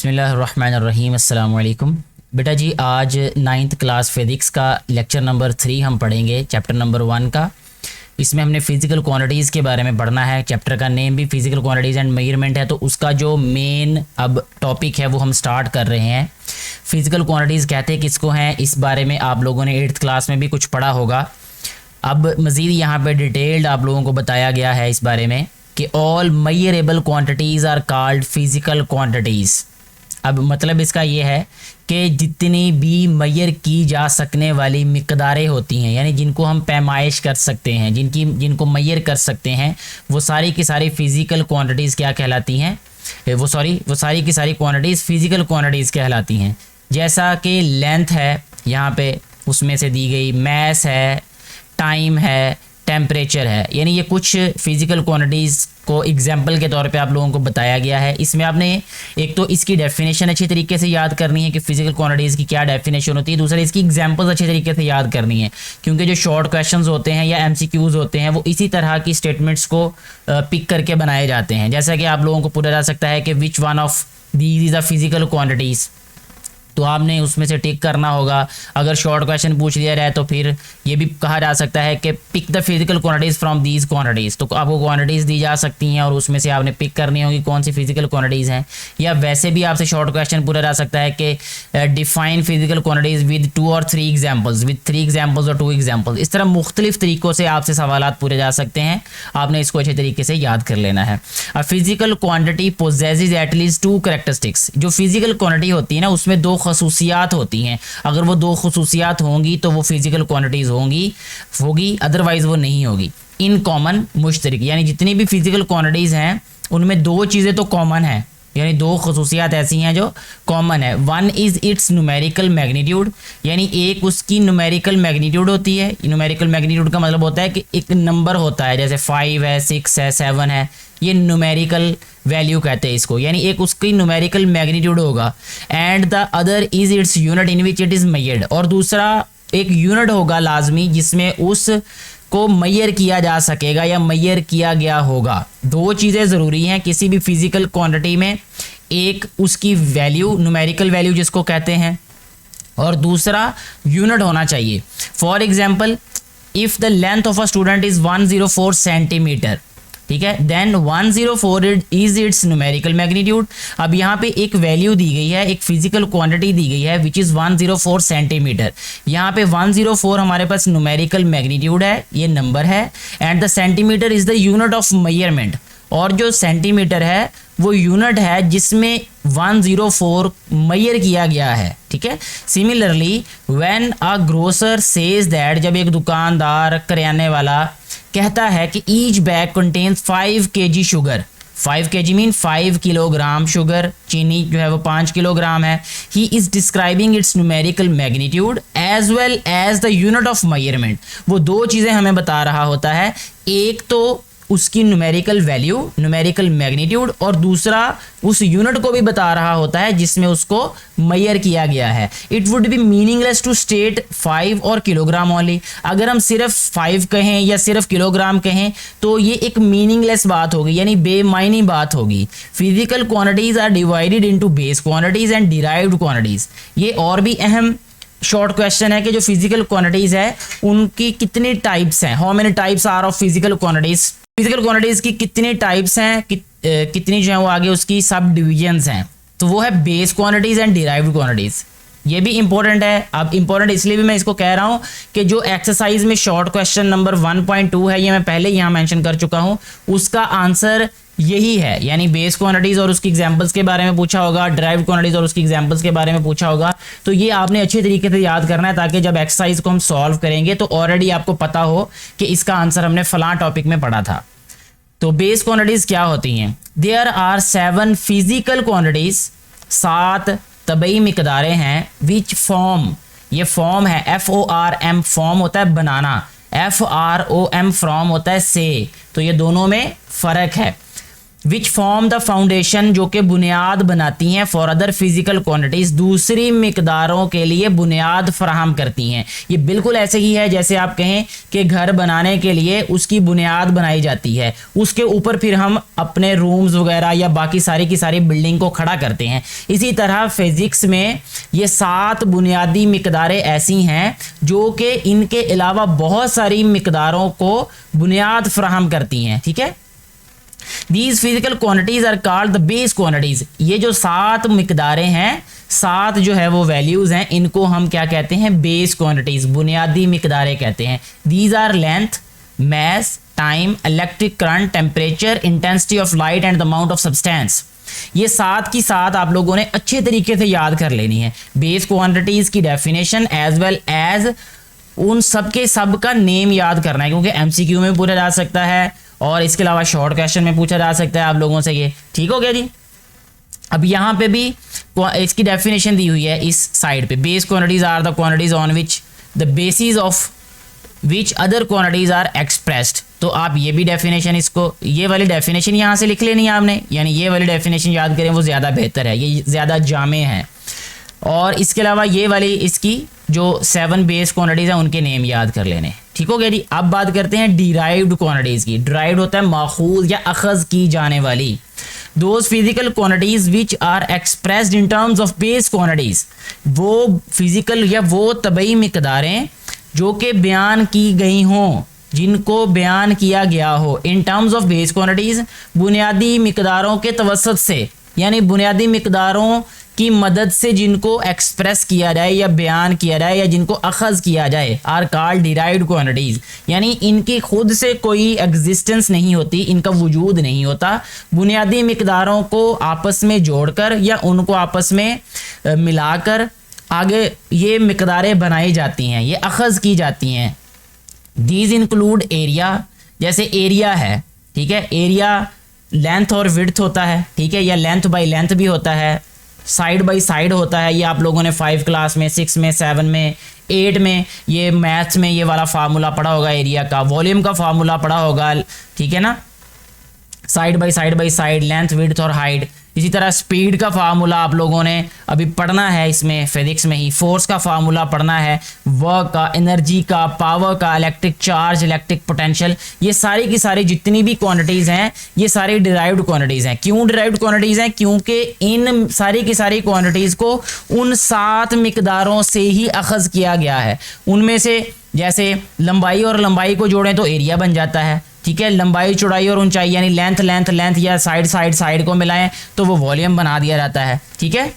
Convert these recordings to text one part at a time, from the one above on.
बिस्मिल्लाहिर्रहमानिर्रहीम अस्सलाम वालेकुम। बेटा जी आज 9th क्लास फिज़िक्स का लेक्चर नंबर 3 हम पढ़ेंगे, चैप्टर नंबर 1 का। इसमें हमने फ़िज़िकल क्वांटिटीज़ के बारे में पढ़ना है। चैप्टर का नेम भी फ़िज़िकल क्वांटिटीज़ एंड मेजरमेंट है, तो उसका जो मेन अब टॉपिक है वो हम स्टार्ट कर रहे हैं। फ़िज़िकल क्वांटिटीज़ कहते हैं किसको हैं, इस बारे में आप लोगों ने 8th क्लास में भी कुछ पढ़ा होगा। अब मज़ीद यहाँ पे डिटेल्ड आप लोगों को बताया गया है इस बारे में कि all measurable quantities are called physical quantities. अब मतलब इसका ये है कि जितनी भी मेजर की जा सकने वाली मिकदारें होती हैं, यानी जिनको हम पैमाइश कर सकते हैं, जिनको मेजर कर सकते हैं, वो सारी की सारी फ़िज़िकल क्वांटिटीज़ क्या कहलाती हैं, वो सारी की सारी क्वांटिटीज़ फ़िज़िकल क्वांटिटीज़ कहलाती हैं। जैसा कि लेंथ है यहाँ पे उसमें से दी गई, मैस है, टाइम है, टेम्परेचर है, यानी ये कुछ फ़िज़िकल क्वांटिटीज़ को एग्जाम्पल के तौर पे आप लोगों को बताया गया है। इसमें आपने एक तो इसकी डेफिनेशन अच्छी तरीके से याद करनी है कि फ़िज़िकल क्वांटिटीज़ की क्या डेफिनेशन होती है, दूसरा इसकी एग्जांपल्स अच्छे तरीके से याद करनी है, क्योंकि जो शॉर्ट क्वेश्चंस होते हैं या एमसीक्यूज़ होते हैं वो इसी तरह की स्टेटमेंट्स को पिक करके बनाए जाते हैं। जैसा कि आप लोगों को पूछा जा सकता है कि which one of these is a physical quantities, तो आपने उसमें से टिक करना होगा। अगर शॉर्ट क्वेश्चन पूछ लिया जाए तो फिर ये भी कहा जा सकता है कि pick the physical quantities from these quantities, तो आपको क्वांटिटीज़ दी जा सकती हैं और उसमें से आपने पिक करनी होगी कौन सी फिजिकल क्वांटिटीज़ हैं। या वैसे भी आपसे शॉर्ट क्वेश्चन पूछा जा सकता है कि डिफाइन फिजिकल क्वांटिटीज़ विद 2 और 3 एग्जाम्पल्स, विद 3 एग्जाम्पल्स और 2 एग्जाम्पल्स। इस तरह मुख्तलिफ तरीक़ों से आपसे सवालात पूछे जा सकते हैं, आपने इसको अच्छे तरीके से याद कर लेना है। A physical quantity possesses at least 2 characteristics. जो फिजिकल क्वांटिटी होती है ना उसमें 2 खसूसियात होती हैं, अगर वो 2 खसूसियात होंगी तो वो फिजिकल क्वांटिटीज़ होगी, अदरवाइज़ वो नहीं होगी। इन कॉमन मुश्तरक, यानी जितनी भी फिजिकल क्वांटिटीज़ हैं उनमें 2 चीज़ें तो कॉमन हैं, यानी 2 खसूसियात ऐसी हैं जो कॉमन है। One is it's numerical magnitude, यानी एक उसकी न्यूमेरिकल मैग्नीट्यूड होती है। न्यूमेरिकल मैग्नीट्यूड का मतलब होता है कि एक नंबर होता है, जैसे 5 है, 6 है, 7 है, ये न्यूमेरिकल वैल्यू कहते हैं इसको, यानी एक उसकी न्यूमेरिकल मैग्नीट्यूड होगा। And the other is its unit in which it is measured, और दूसरा एक यूनिट होगा लाजमी जिसमें उस को मेजर किया जा सकेगा या मेजर किया गया होगा। 2 चीज़ें ज़रूरी हैं किसी भी फिजिकल क्वांटिटी में, एक उसकी वैल्यू, न्यूमेरिकल वैल्यू जिसको कहते हैं, और दूसरा यूनिट होना चाहिए। For example if the length of a student is 104 centimetre, ठीक है, then 104 is its numerical magnitude. अब यहाँ पे एक वैल्यू दी गई है, एक फिजिकल क्वांटिटी दी गई है विच इज़ 104 सेंटीमीटर। यहाँ पे 104 हमारे पास न्यूमेरिकल मैग्नीट्यूड है, ये नंबर है, and the centimetre is the unit of measurement, और जो सेंटीमीटर है वो यूनिट है जिसमें 104 मेजर किया गया है, ठीक है। Similarly when a grocer says that, जब एक दुकानदार करियाने वाला कहता है कि each bag contains 5 kg sugar, 5 kg mean 5 kilogram sugar, चीनी जो है वो 5 किलोग्राम है। He is describing its numerical magnitude as well as the unit of measurement. वो 2 चीज़ें हमें बता रहा होता है, एक तो उसकी न्यूमेरिकल वैल्यू, न्यूमेरिकल मैग्नीट्यूड, और दूसरा उस यूनिट को भी बता रहा होता है जिसमें उसको मेजर किया गया है। It would be meaningless to state 5 और किलोग्राम ओनली। अगर हम सिर्फ 5 कहें या सिर्फ किलोग्राम कहें तो ये एक मीनिंगलेस बात होगी, यानी बेमायनी बात होगी। Physical quantities are divided into base quantities and derived quantities. ये और भी अहम शॉर्ट क्वेश्चन है कि जो फिजिकल क्वांटिटीज़ है उनकी कितनी टाइप्स हैं, how many types are of physical quantities, physical quantities की कितनी टाइप्स हैं, कितनी जो है वो आगे उसकी सब डिविजन्स हैं, तो वो है base quantities and derived quantities. ये भी इंपॉर्टेंट है। अब इंपॉर्टेंट इसलिए भी मैं इसको कह रहा हूँ कि जो एक्सरसाइज में शॉर्ट क्वेश्चन नंबर 1.2 है, ये मैं पहले यहाँ मेंशन कर चुका हूँ, उसका आंसर यही है, यानी बेस क्वांटिटीज़ और उसकी एग्जांपल्स के बारे में पूछा होगा, ड्राइव्ड क्वांटिटीज़ और उसकी एग्जांपल्स के बारे में पूछा होगा। तो ये आपने अच्छे तरीके से याद करना है ताकि जब एक्सरसाइज को हम सॉल्व करेंगे तो ऑलरेडी आपको पता हो कि इसका आंसर हमने फलां टॉपिक में पढ़ा था। तो बेस क्वांटिटीज़ क्या होती हैं? देयर आर 7 फिजिकल क्वांटिटीज़, 7 तबई मिकदारें हैं, विच फॉर्म, ये फॉर्म है, FORM फॉर्म होता है बनाना, FROM फ्रॉम होता है से, तो ये दोनों में फ़र्क है। विच फॉर्म द फाउंडेशन, जो कि बुनियाद बनाती हैं फॉर अदर फिजिकल क्वांटिटीज, दूसरी मिकदारों के लिए बुनियाद फराहम करती हैं। ये बिल्कुल ऐसे ही है जैसे आप कहें कि घर बनाने के लिए उसकी बुनियाद बनाई जाती है, उसके ऊपर फिर हम अपने रूम्स वगैरह या बाकी सारी की सारी बिल्डिंग को खड़ा करते हैं। इसी तरह फिजिक्स में ये 7 बुनियादी मिकदारें ऐसी हैं जो कि इनके अलावा बहुत सारी मिकदारों को बुनियाद फराहम करती हैं। ठीक है, These physical quantities are called the base quantities। ये जो 7 मिकदारें हैं, 7 जो है वो वैल्यूज हैं, इनको हम क्या कहते हैं? बेस क्वांटिटीज, बुनियादी मिकदारें कहते हैं। These are length, mass, time, electric current, temperature, intensity of light and the amount of substance। ये 7 की 7 आप लोगों ने अच्छे तरीके से याद कर लेनी है। बेस क्वांटिटीज की डेफिनेशन एज वेल एज उन सब के सब का नेम याद करना है, क्योंकि एमसीक्यू में पूछा जा सकता है और इसके अलावा शॉर्ट क्वेश्चन में पूछा जा सकता है आप लोगों से ये। ठीक हो गया जी। अब यहाँ पे भी इसकी डेफिनेशन दी हुई है इस साइड पे। Base quantities are the quantities on which the basis of which other quantities are expressed. तो आप ये भी डेफिनेशन, इसको ये वाली डेफिनेशन यहाँ से लिख लेनी है आपने, यानी ये वाली डेफिनेशन याद करें वो ज़्यादा बेहतर है, ये ज़्यादा जामे है। और इसके अलावा ये वाली इसकी जो 7 बेस क्वांटिटीज हैं उनके नेम याद कर लेने। ठीक हो गया जी। अब बात करते हैं डिराइव्ड क्वांटिटीज की। डिराइव्ड होता है माखूज या अखज़ की जाने वाली। Those physical quantities which are expressed in terms of base quantities, वो फिजिकल या वो तबई मिकदारें जो कि बयान की गई हों, जिनको बयान किया गया हो इन टर्म्स ऑफ बेस क्वांटिटीज, बुनियादी मिकदारों के तवसत से, यानी बुनियादी मिकदारों की मदद से जिनको एक्सप्रेस किया जाए या बयान किया जाए या जिनको अखज़ किया जाए, आर कॉल्ड डिराइव्ड क्वांटिटीज। यानी इनकी खुद से कोई एग्जिस्टेंस नहीं होती, इनका वजूद नहीं होता। बुनियादी मिकदारों को आपस में जोड़कर या उनको आपस में मिलाकर आगे ये मिकदारें बनाई जाती हैं, ये अखज़ की जाती हैं। दीज इंक्लूड एरिया, जैसे एरिया है, ठीक है, एरिया लेंथ और विड्थ होता है, ठीक है, या लेंथ बाई लेंथ भी होता है, साइड बाई साइड होता है। ये आप लोगों ने 5 क्लास में, 6 में, 7 में, 8 में, ये मैथ्स में ये वाला फार्मूला पढ़ा होगा एरिया का, वॉल्यूम का फार्मूला पढ़ा होगा, ठीक है ना, side by side, length, width और हाइट। इसी तरह स्पीड का फार्मूला आप लोगों ने अभी पढ़ना है इसमें फिजिक्स में ही। फोर्स का फार्मूला पढ़ना है, वर्क का, एनर्जी का, पावर का, इलेक्ट्रिक चार्ज, इलेक्ट्रिक पोटेंशियल, ये सारी की सारी जितनी भी क्वांटिटीज़ हैं ये सारी डिराइव्ड क्वांटिटीज़ हैं। क्यों डिराइव्ड क्वांटिटीज़ हैं? क्योंकि इन सारी की सारी क्वांटिटीज़ को उन 7 मिकदारों से ही अखज़ किया गया है। उनमें से जैसे लंबाई और लंबाई को जोड़ें तो एरिया बन जाता है, ठीक है, लंबाई, चौड़ाई और ऊंचाई यानी लेंथ या साइड को मिलाएं तो वो वॉल्यूम बना दिया जाता है। ठीक है,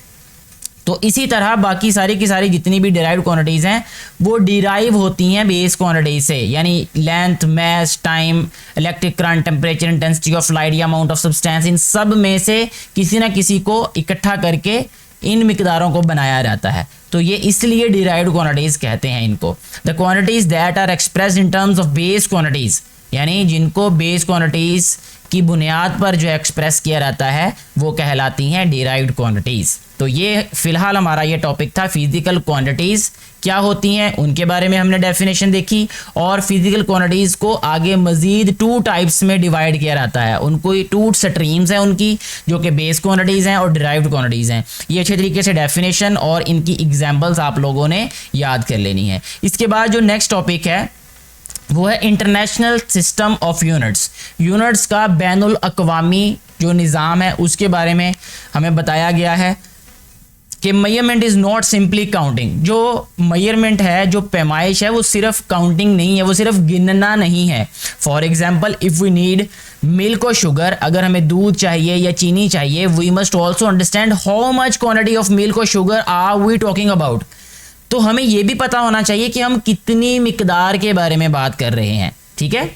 तो इसी तरह बाकी सारी की सारी जितनी भी डिराइव्ड क्वांटिटीज़ हैं वो डिराइव होती हैं बेस क्वांटिटीज से, यानी length, mass, time, electric current, temperature, intensity of light या अमाउंट ऑफ सब्सटेंस, इन सब में से किसी ना किसी को इकट्ठा करके इन मिकदारों को बनाया जाता है। तो ये इसलिए डिराइव्ड क्वांटिटीज कहते हैं इनको। The quantities that are expressed in terms of base quantities, यानी जिनको बेस क्वांटिटीज की बुनियाद पर जो एक्सप्रेस किया जाता है वो कहलाती हैं डिराइव्ड क्वांटिटीज। तो ये फिलहाल हमारा ये टॉपिक था, फिजिकल क्वांटिटीज क्या होती हैं उनके बारे में हमने डेफिनेशन देखी, और फिजिकल क्वांटिटीज को आगे मजीद 2 टाइप्स में डिवाइड किया जाता है। उनको 2 स्ट्रीम्स हैं उनकी, जो कि बेस क्वांटिटीज हैं और डिराइव्ड क्वांटिटीज हैं। ये अच्छे तरीके से डेफिनेशन और इनकी एग्जाम्पल्स आप लोगों ने याद कर लेनी है। इसके बाद जो नेक्स्ट टॉपिक है वो है international system of units. Units का बैनुल अक़वामी जो निज़ाम है उसके बारे में हमें बताया गया है कि measurement is not simply counting. जो मेजरमेंट है, जो पैमाइश है, वो सिर्फ काउंटिंग नहीं है, वो सिर्फ गिनना नहीं है। For example, if we need milk और शुगर, अगर हमें दूध चाहिए या चीनी चाहिए, we must also understand how much quantity of milk और sugar are we talking about. तो हमें यह भी पता होना चाहिए कि हम कितनी मिकदार के बारे में बात कर रहे हैं। ठीक है,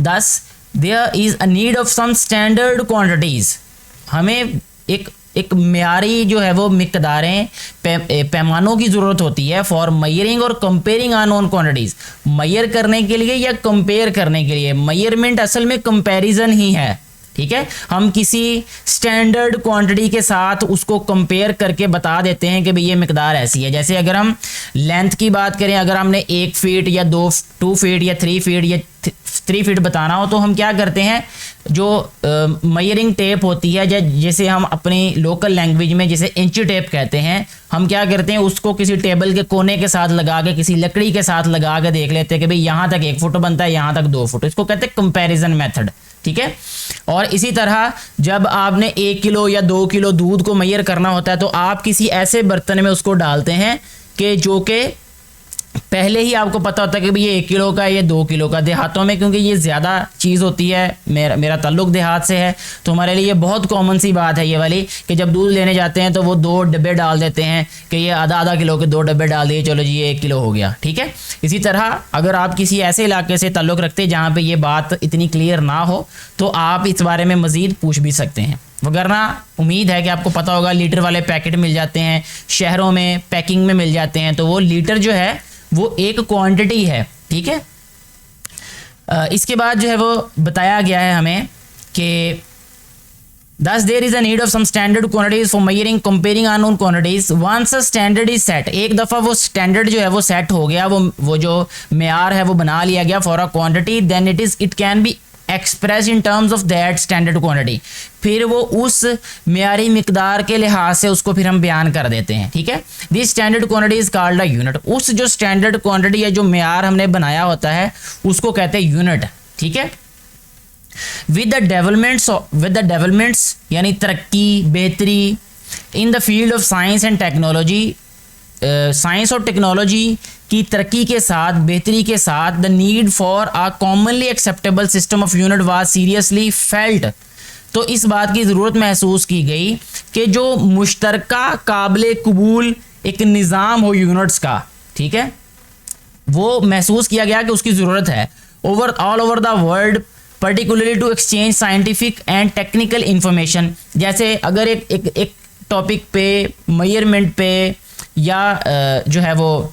thus there is a need of some standard quantities. हमें एक म्यारी जो है वो मिकदारें, पैमानों की ज़रूरत होती है फॉर मेजरिंग और कंपेयरिंग अननोन क्वांटिटीज़, मेजर करने के लिए या कंपेयर करने के लिए। मेजरमेंट असल में कंपैरिजन ही है। ठीक है, हम किसी स्टैंडर्ड क्वांटिटी के साथ उसको कंपेयर करके बता देते हैं कि भाई ये मिकदार ऐसी है। जैसे अगर हम लेंथ की बात करें, अगर हमने 1 फीट या 2 फीट या 3 फीट या 3 फीट बताना हो तो हम क्या करते हैं, जो मेजरिंग टेप होती है, जैसे हम अपनी लोकल लैंग्वेज में जैसे इंची टेप कहते हैं, हम क्या करते हैं उसको किसी टेबल के कोने के साथ लगा के, किसी लकड़ी के साथ लगा के देख लेते हैं कि भाई यहाँ तक 1 फुट बनता है, यहाँ तक 2 फुट। इसको कहते हैं कंपैरिजन मेथड, ठीक है। और इसी तरह जब आपने 1 किलो या 2 किलो दूध को मेजर करना होता है तो आप किसी ऐसे बर्तन में उसको डालते हैं कि जो कि पहले ही आपको पता होता है कि भाई ये 1 किलो का है, ये 2 किलो का। देहातों में क्योंकि ये ज़्यादा चीज़ होती है, मेरा ताल्लुक देहात से है, तो हमारे लिए ये बहुत कॉमन सी बात है ये वाली कि जब दूध लेने जाते हैं तो वो 2 डब्बे डाल देते हैं कि ये आधा किलो के 2 डब्बे डाल दिए, चलो जी ये 1 किलो हो गया, ठीक है। इसी तरह अगर आप किसी ऐसे इलाके से ताल्लुक़ रखते हैं जहाँ पर ये बात इतनी क्लियर ना हो तो आप इस बारे में मज़ीद पूछ भी सकते हैं। वगरना उम्मीद है कि आपको पता होगा लीटर वाले पैकेट मिल जाते हैं, शहरों में पैकिंग में मिल जाते हैं, तो वो लीटर जो है वो एक क्वांटिटी है, ठीक है। इसके बाद जो है वो बताया गया है हमें कि thus there is a need of some standard quantities for measuring comparing unknown quantities once a standard is set। एक दफ़ा वो स्टैंडर्ड जो है वो सेट हो गया, वो जो मेयार है वो बना लिया गया for a quantity, then it can be express in terms of that standard quantity. फिर वो उस मेयारी मिकदार के लिहाज से उसको फिर हम बयान कर देते हैं, ठीक है। This standard quantity is called a unit. उस जो स्टैंडर्ड क्वांटिटी है, जो मेयार हमने बनाया होता है, उसको कहते हैं यूनिट, ठीक है। विद द डेवलपमेंट्स यानी तरक्की, बेहतरी in the field of science and technology, science और टेक्नोलॉजी की तरक्की के साथ, बेहतरी के साथ, the need for a commonly acceptable system of unit was seriously felt. तो इस बात की ज़रूरत महसूस की गई कि जो मुश्तरका काबिल कबूल एक निज़ाम हो यूनिट्स का, ठीक है, वो महसूस किया गया कि उसकी ज़रूरत है all over the world, particularly to exchange scientific and technical information. जैसे अगर एक टॉपिक पे, मेजरमेंट पे या जो है वो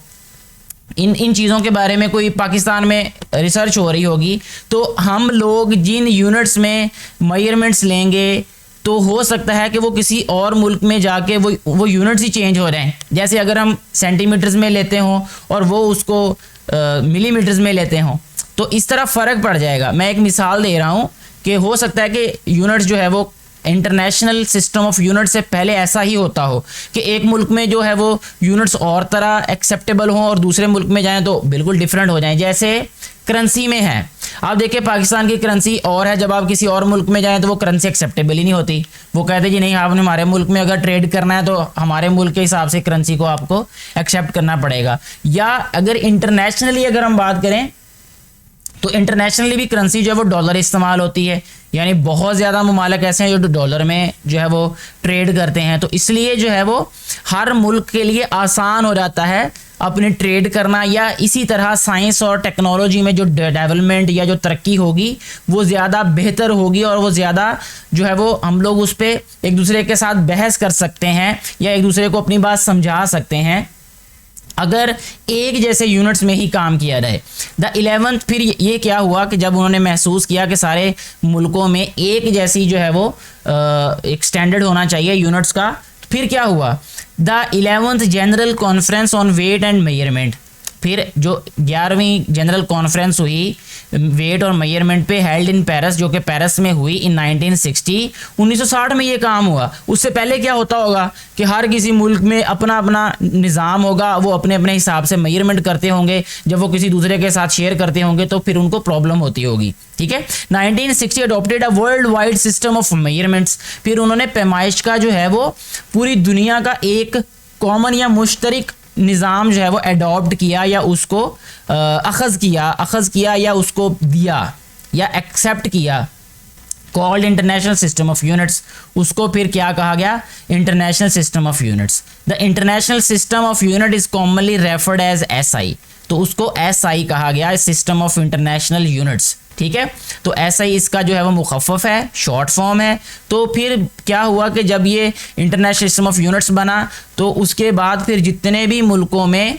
इन चीज़ों के बारे में कोई पाकिस्तान में रिसर्च हो रही होगी, तो हम लोग जिन यूनिट्स में मेजरमेंट्स लेंगे तो हो सकता है कि वो किसी और मुल्क में जाके वो यूनिट्स ही चेंज हो रहे हैं। जैसे अगर हम सेंटीमीटर्स में लेते हों और वो उसको मिलीमीटर्स में लेते हों, तो इस तरह फ़र्क पड़ जाएगा। मैं एक मिसाल दे रहा हूँ कि हो सकता है कि यूनिट्स जो है वो इंटरनेशनल सिस्टम ऑफ यूनिट से पहले ऐसा ही होता हो कि एक मुल्क में जो है वो यूनिट्स और तरह एक्सेप्टेबल हों और दूसरे मुल्क में जाएं तो बिल्कुल डिफरेंट हो जाएं। जैसे करेंसी में है, आप देखिए पाकिस्तान की करेंसी और है, जब आप किसी और मुल्क में जाएं तो वो करेंसी एक्सेप्टेबल ही नहीं होती। वो कहते जी नहीं, आपने हमारे मुल्क में अगर ट्रेड करना है तो हमारे मुल्क के हिसाब से करेंसी को आपको एक्सेप्ट करना पड़ेगा। या अगर इंटरनेशनली अगर हम बात करें तो इंटरनेशनली भी करेंसी जो है वो डॉलर इस्तेमाल होती है, यानी बहुत ज़्यादा ममालिक ऐसे हैं जो डॉलर में जो है वो ट्रेड करते हैं। तो इसलिए जो है वो हर मुल्क के लिए आसान हो जाता है अपने ट्रेड करना। या इसी तरह साइंस और टेक्नोलॉजी में जो डेवलपमेंट या जो तरक्की होगी वो ज़्यादा बेहतर होगी और वो ज़्यादा जो है वो हम लोग उस पर एक दूसरे के साथ बहस कर सकते हैं या एक दूसरे को अपनी बात समझा सकते हैं अगर एक जैसे यूनिट्स में ही काम किया जाए। द 11th, फिर ये क्या हुआ कि जब उन्होंने महसूस किया कि सारे मुल्कों में एक जैसी जो है वो एक स्टैंडर्ड होना चाहिए यूनिट्स का, फिर क्या हुआ, the 11th general conference on weight and measurement. फिर जो 11वीं जनरल कॉन्फ्रेंस हुई वेट और मेजरमेंट पे, हेल्ड इन पेरिस, जो कि पेरिस में हुई इन 1960 में ये काम हुआ। उससे पहले क्या होता होगा कि हर किसी मुल्क में अपना अपना निज़ाम होगा, वो अपने अपने हिसाब से मेजरमेंट करते होंगे, जब वो किसी दूसरे के साथ शेयर करते होंगे तो फिर उनको प्रॉब्लम होती होगी, ठीक है। 1960 adopted a world wide system of measurements. फिर उन्होंने पैमाइश का जो है वो पूरी दुनिया का एक कॉमन या मुश्तरक निज़ाम जो है वो अडॉप्ट किया या उसको अखज़ किया या उसको दिया या एक्सेप्ट किया, called international system of units. उसको फिर क्या कहा गया, international system of units. The international system of unit is commonly referred as SI। तो उसको SI कहा गया, सिस्टम ऑफ इंटरनेशनल यूनिट्स, ठीक है। तो SI इसका जो है वो मुखफ़फ़ है, शॉर्ट फॉर्म है। तो फिर क्या हुआ कि जब ये इंटरनेशनल सिस्टम ऑफ यूनिट्स बना तो उसके बाद फिर जितने भी मुल्कों में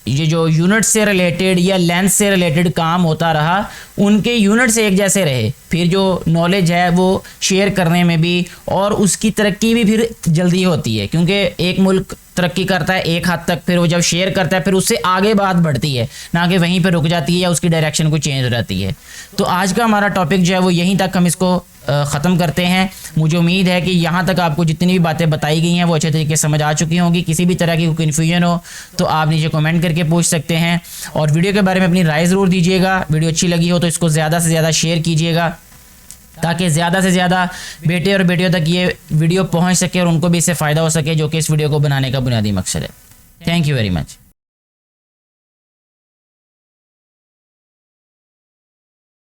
ये जो यूनिट से रिलेटेड या लेंथ से रिलेटेड काम होता रहा, उनके यूनिट्स एक जैसे रहे, फिर जो नॉलेज है वो शेयर करने में भी और उसकी तरक्की भी फिर जल्दी होती है, क्योंकि एक मुल्क तरक्की करता है एक हद तक, फिर वो जब शेयर करता है फिर उससे आगे बात बढ़ती है, ना कि वहीं पर रुक जाती है या उसकी डायरेक्शन को चेंज हो जाती है। तो आज का हमारा टॉपिक जो है वो यहीं तक हम इसको ख़त्म करते हैं। मुझे उम्मीद है कि यहाँ तक आपको जितनी भी बातें बताई गई हैं वो अच्छे तरीके से समझ आ चुकी होंगी। किसी भी तरह की कोई कन्फ्यूजन हो तो आप नीचे कमेंट करके पूछ सकते हैं, और वीडियो के बारे में अपनी राय ज़रूर दीजिएगा। वीडियो अच्छी लगी हो तो इसको ज़्यादा से ज़्यादा शेयर कीजिएगा, ताकि ज़्यादा से ज़्यादा बेटे और बेटियों तक ये वीडियो पहुँच सके और उनको भी इससे फ़ायदा हो सके, जो कि इस वीडियो को बनाने का बुनियादी मकसद है। Thank you very much.